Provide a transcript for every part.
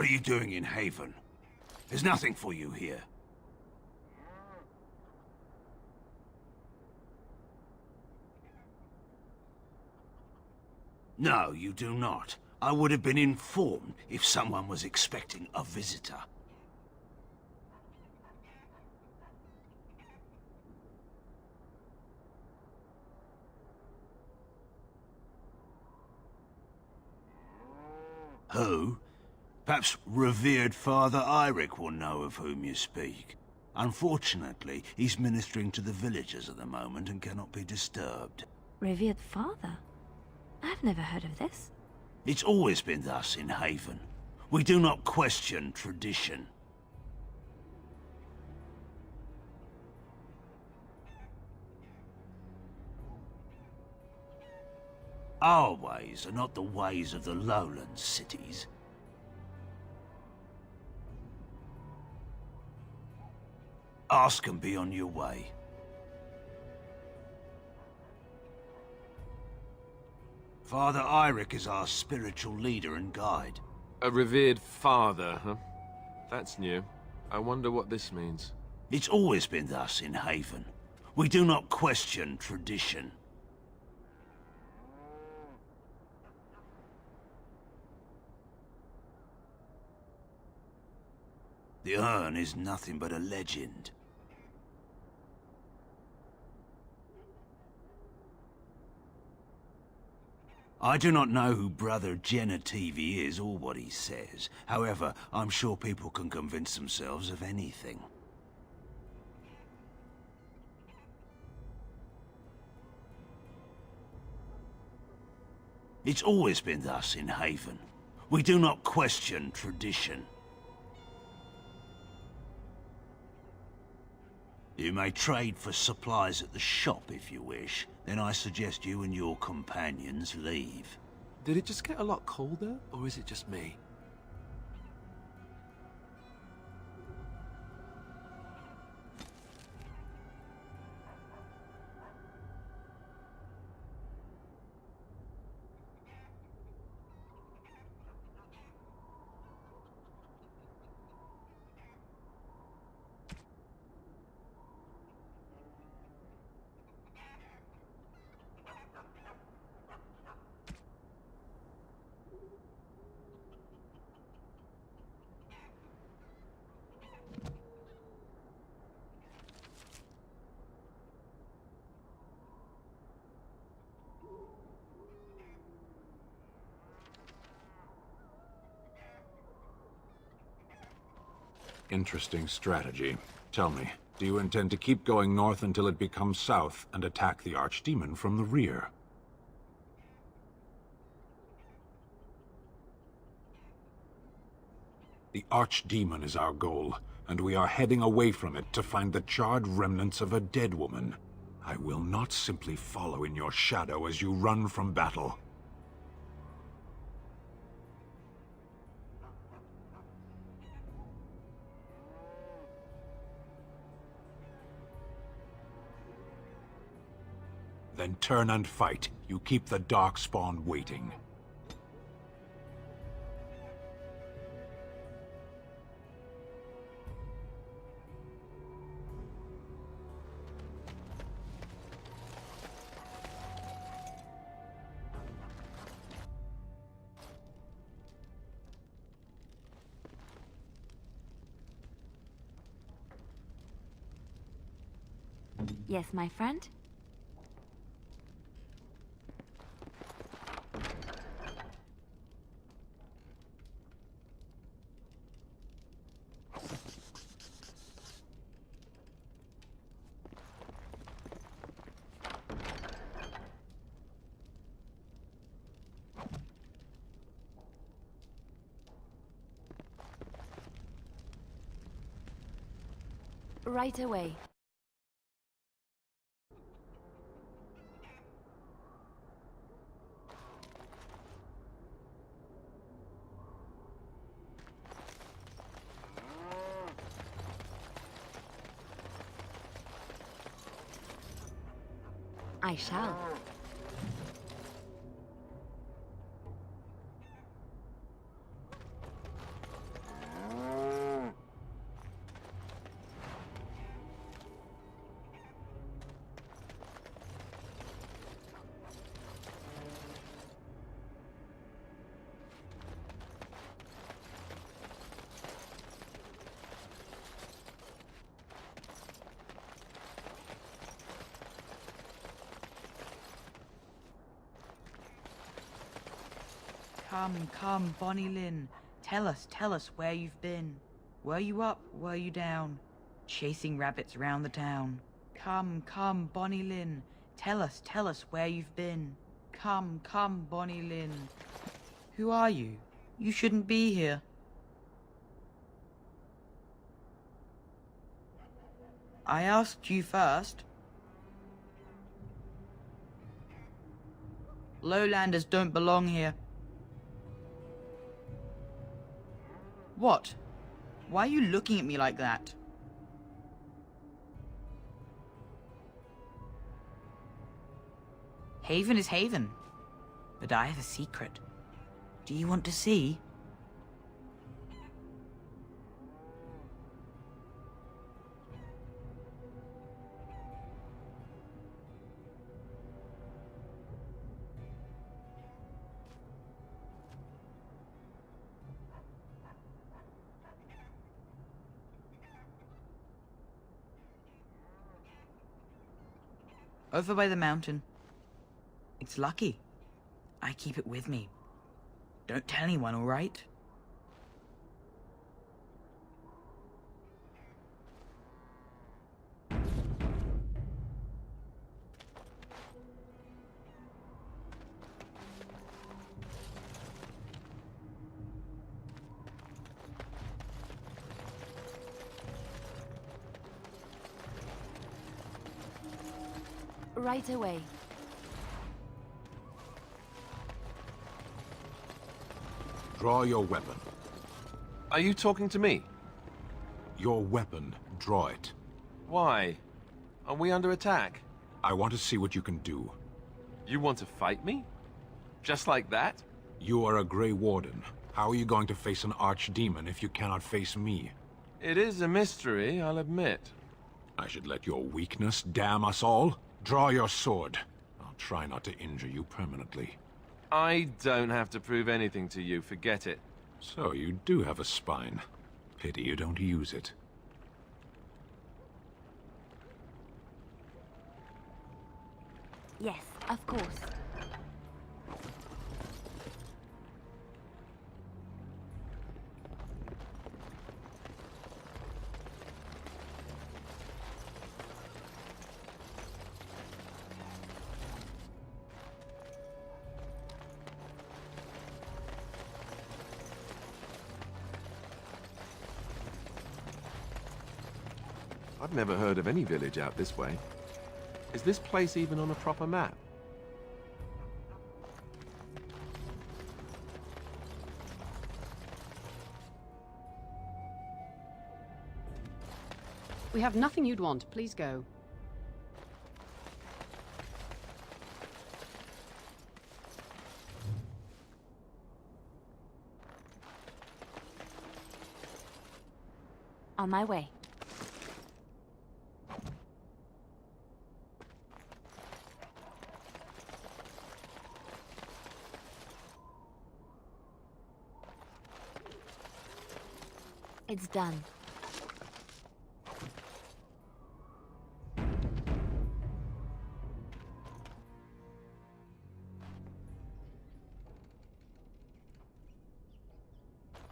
What are you doing in Haven? There's nothing for you here. No, you do not. I would have been informed if someone was expecting a visitor. Who? Perhaps revered Father Eirik will know of whom you speak. Unfortunately, he's ministering to the villagers at the moment and cannot be disturbed. Revered father? I've never heard of this. It's always been thus in Haven. We do not question tradition. Our ways are not the ways of the lowland cities. Ask and be on your way. Father Eirik is our spiritual leader and guide. A revered father, huh? That's new. I wonder what this means. It's always been thus in Haven. We do not question tradition. The urn is nothing but a legend. I do not know who Brother Genevieve is or what he says. However, I'm sure people can convince themselves of anything. It's always been thus in Haven. We do not question tradition. You may trade for supplies at the shop if you wish. Then I suggest you and your companions leave. Did it just get a lot colder, or is it just me? Interesting strategy. Tell me, do you intend to keep going north until it becomes south and attack the Archdemon from the rear? The Archdemon is our goal, and we are heading away from it to find the charred remnants of a dead woman. I will not simply follow in your shadow as you run from battle. Then turn and fight. You keep the Darkspawn waiting. Yes, my friend? Right away. I shall. Come, Bonnie Lynn. Tell us where you've been. Were you up, were you down? Chasing rabbits round the town. Come, Bonnie Lynn. Tell us where you've been. Come, Bonnie Lynn. Who are you? You shouldn't be here. I asked you first. Lowlanders don't belong here. What? Why are you looking at me like that? Haven is Haven, but I have a secret. Do you want to see? Over by the mountain. It's lucky. I keep it with me. Don't tell anyone, all right? Right away. Draw your weapon. Are you talking to me? Your weapon. Draw it. Why? Are we under attack? I want to see what you can do. You want to fight me? Just like that? You are a Grey Warden. How are you going to face an archdemon if you cannot face me? It is a mystery, I'll admit. I should let your weakness damn us all? Draw your sword. I'll try not to injure you permanently. I don't have to prove anything to you, forget it. So you do have a spine. Pity you don't use it. Yes, of course. I've never heard of any village out this way. Is this place even on a proper map? We have nothing you'd want. Please go. On my way. It's done.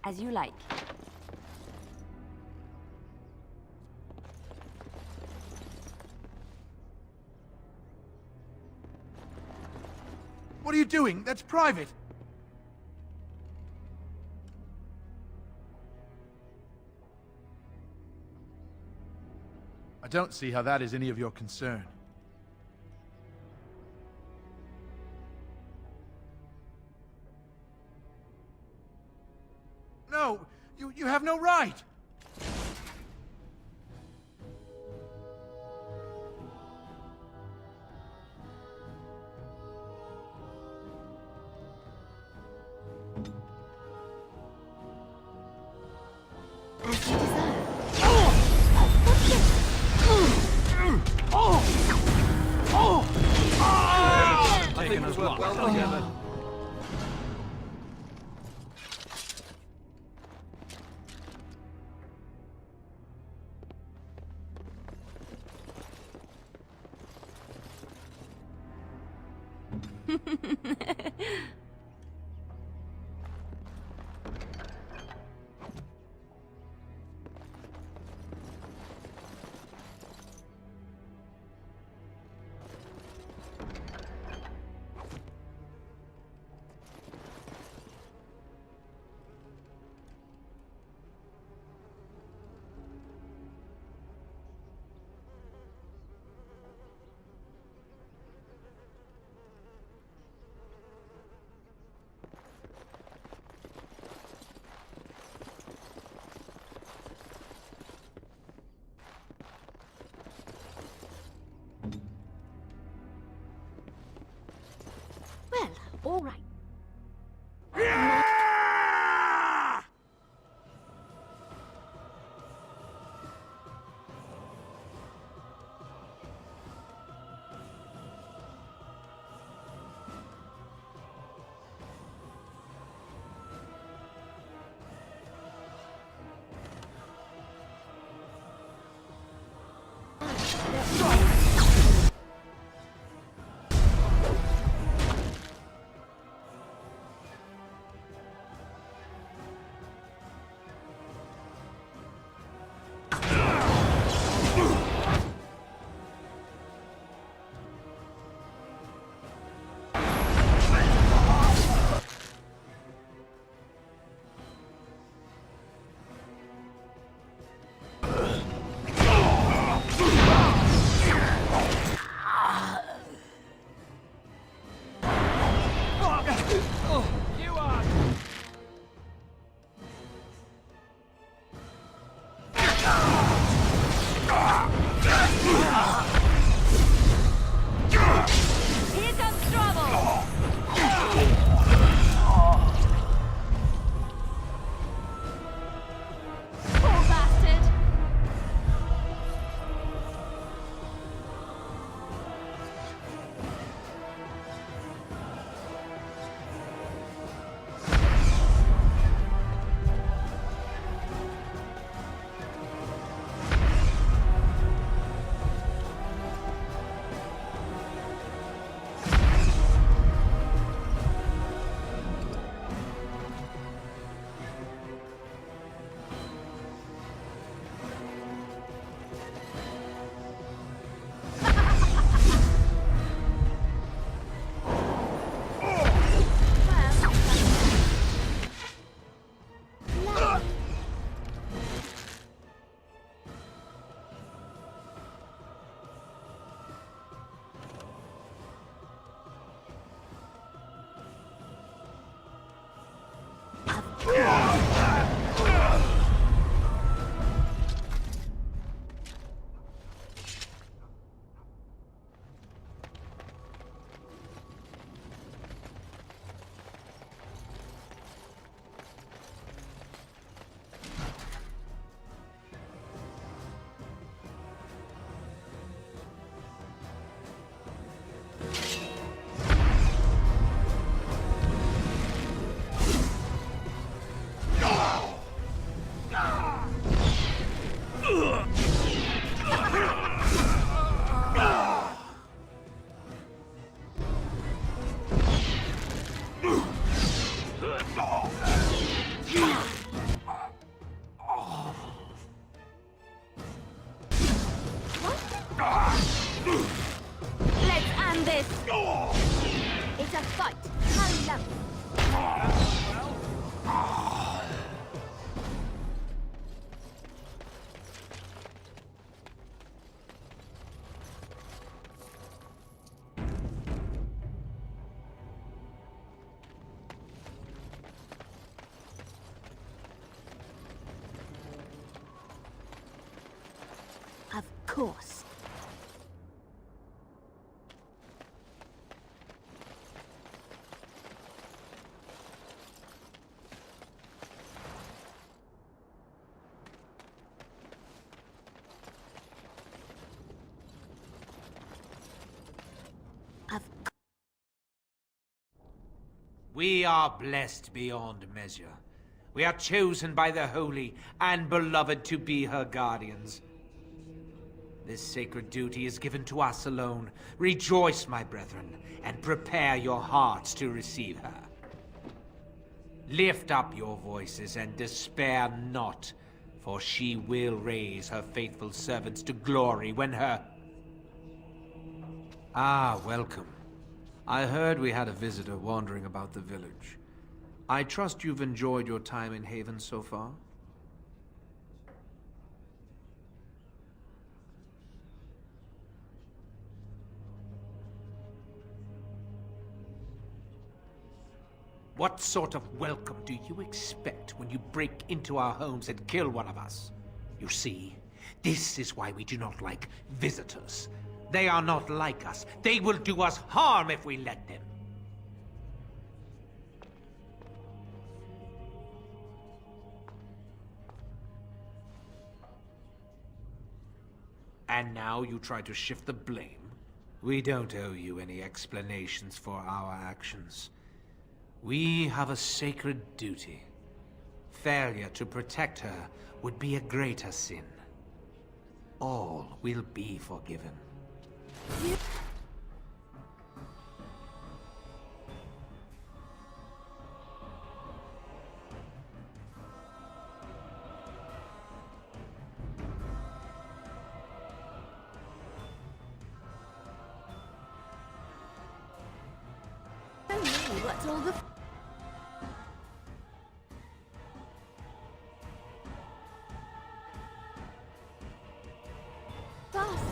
As you like. What are you doing? That's private! I don't see how that is any of your concern. No! You have no right! As you deserve. Taking us well together. course. We are blessed beyond measure. We are chosen by the holy and beloved to be her guardians. This sacred duty is given to us alone. Rejoice, my brethren, and prepare your hearts to receive her. Lift up your voices and despair not, for she will raise her faithful servants to glory when her... Ah, welcome. I heard we had a visitor wandering about the village. I trust you've enjoyed your time in Haven so far? What sort of welcome do you expect when you break into our homes and kill one of us? You see, this is why we do not like visitors. They are not like us. They will do us harm if we let them. And now you try to shift the blame? We don't owe you any explanations for our actions. We have a sacred duty. Failure to protect her would be a greater sin. All will be forgiven. What's all the... Fast.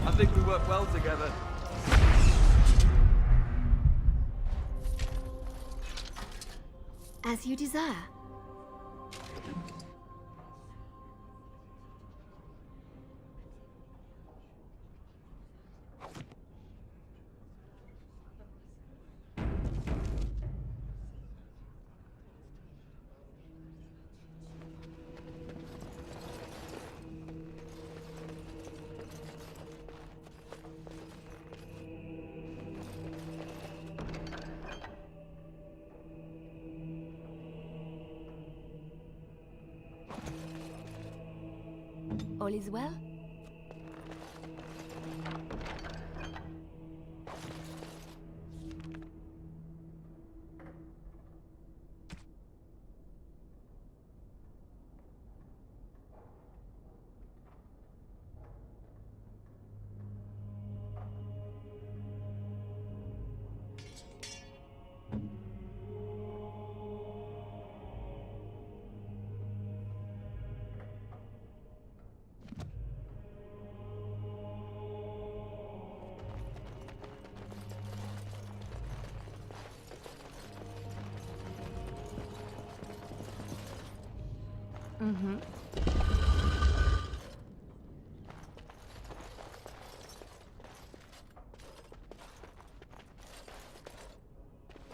I think we work well together. As you desire. All is well?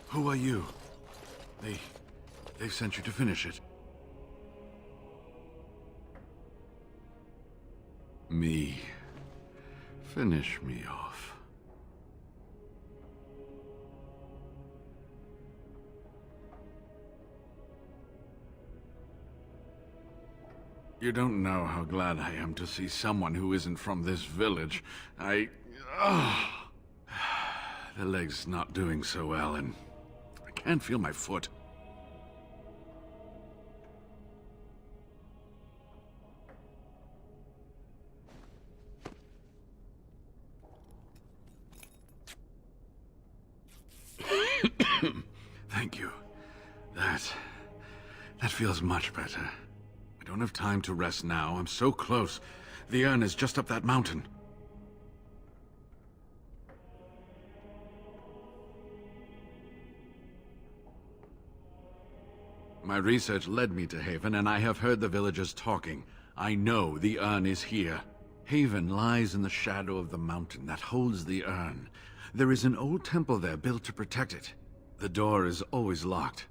Who are you? They've sent you to finish it. Me. Finish me off. You don't know how glad I am to see someone who isn't from this village. The leg's not doing so well, and I can't feel my foot. Thank you. That feels much better. I don't have time to rest now. I'm so close. The urn is just up that mountain. My research led me to Haven, and I have heard the villagers talking. I know the urn is here. Haven lies in the shadow of the mountain that holds the urn. There is an old temple there built to protect it. The door is always locked,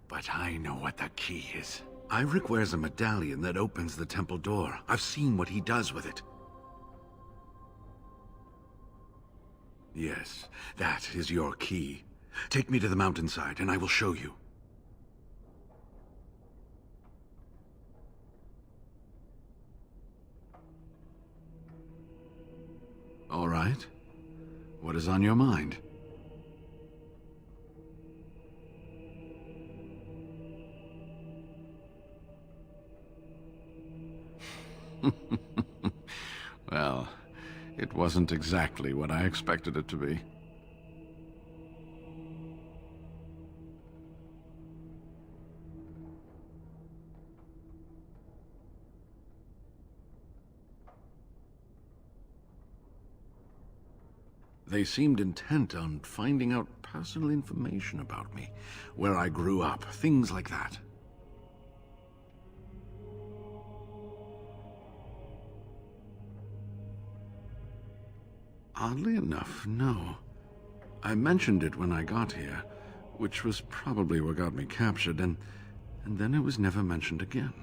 but I know what the key is. Iric wears a medallion that opens the temple door. I've seen what he does with it. Yes, that is your key. Take me to the mountainside, and I will show you. All right. What is on your mind? Well, it wasn't exactly what I expected it to be. They seemed intent on finding out personal information about me, where I grew up, things like that. Oddly enough, no. I mentioned it when I got here, which was probably what got me captured, and then it was never mentioned again.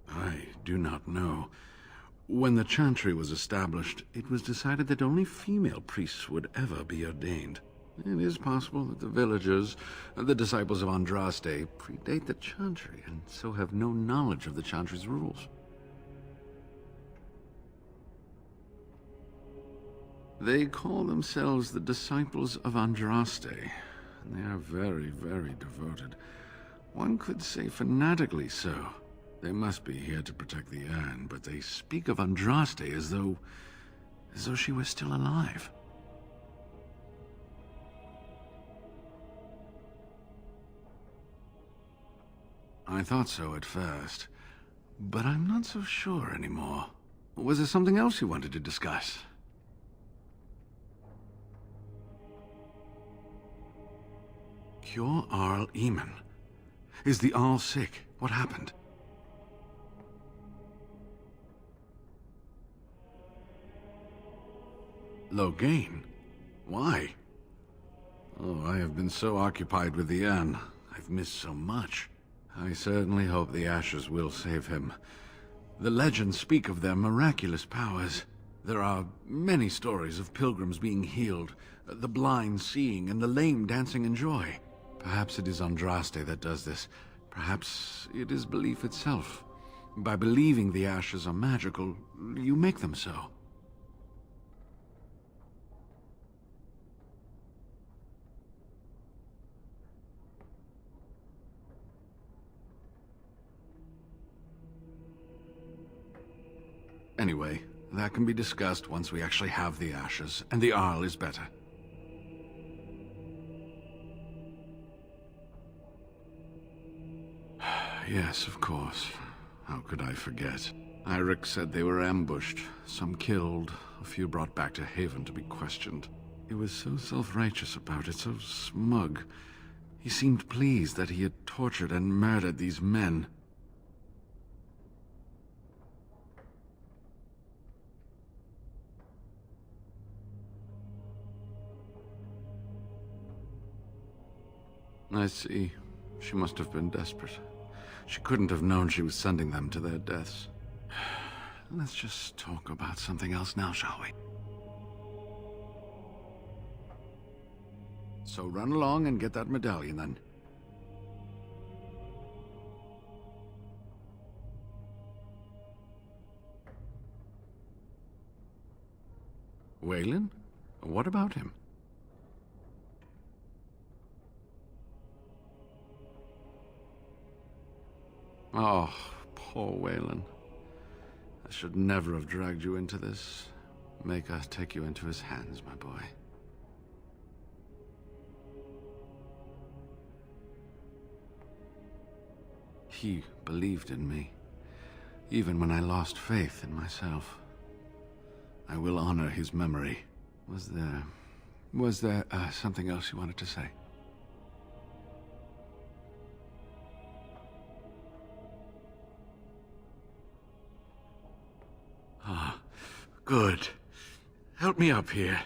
I do not know. When the Chantry was established, it was decided that only female priests would ever be ordained. It is possible that the villagers, the disciples of Andraste, predate the Chantry and so have no knowledge of the Chantry's rules. They call themselves the disciples of Andraste, and they are very, very devoted. One could say fanatically so. They must be here to protect the urn, but they speak of Andraste as though she were still alive. I thought so at first, but I'm not so sure anymore. Was there something else you wanted to discuss? Cure Arl Eamon. Is the Arl sick? What happened? Loghain? Why? Oh, I have been so occupied with the urn. I've missed so much. I certainly hope the ashes will save him. The legends speak of their miraculous powers. There are many stories of pilgrims being healed, the blind seeing, and the lame dancing in joy. Perhaps it is Andraste that does this. Perhaps it is belief itself. By believing the ashes are magical, you make them so. Anyway, that can be discussed once we actually have the ashes, and the Arl is better. Yes, of course. How could I forget? Iric said they were ambushed, some killed, a few brought back to Haven to be questioned. He was so self-righteous about it, so smug. He seemed pleased that he had tortured and murdered these men. I see. She must have been desperate. She couldn't have known she was sending them to their deaths. Let's just talk about something else now, shall we? So run along and get that medallion, then. Waylon? What about him? Oh, poor Waylon. I should never have dragged you into this. Make us take you into his hands, my boy. He believed in me, even when I lost faith in myself. I will honor his memory. Was there something else you wanted to say? Ah, good. Help me up here.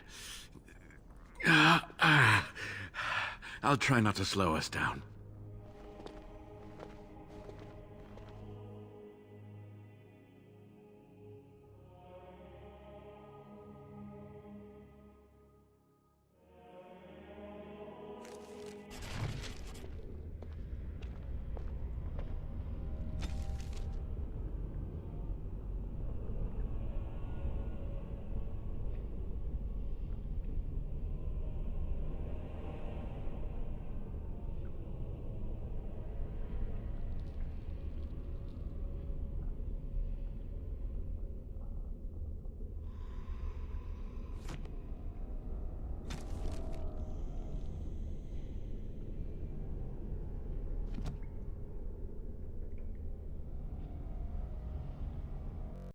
I'll try not to slow us down.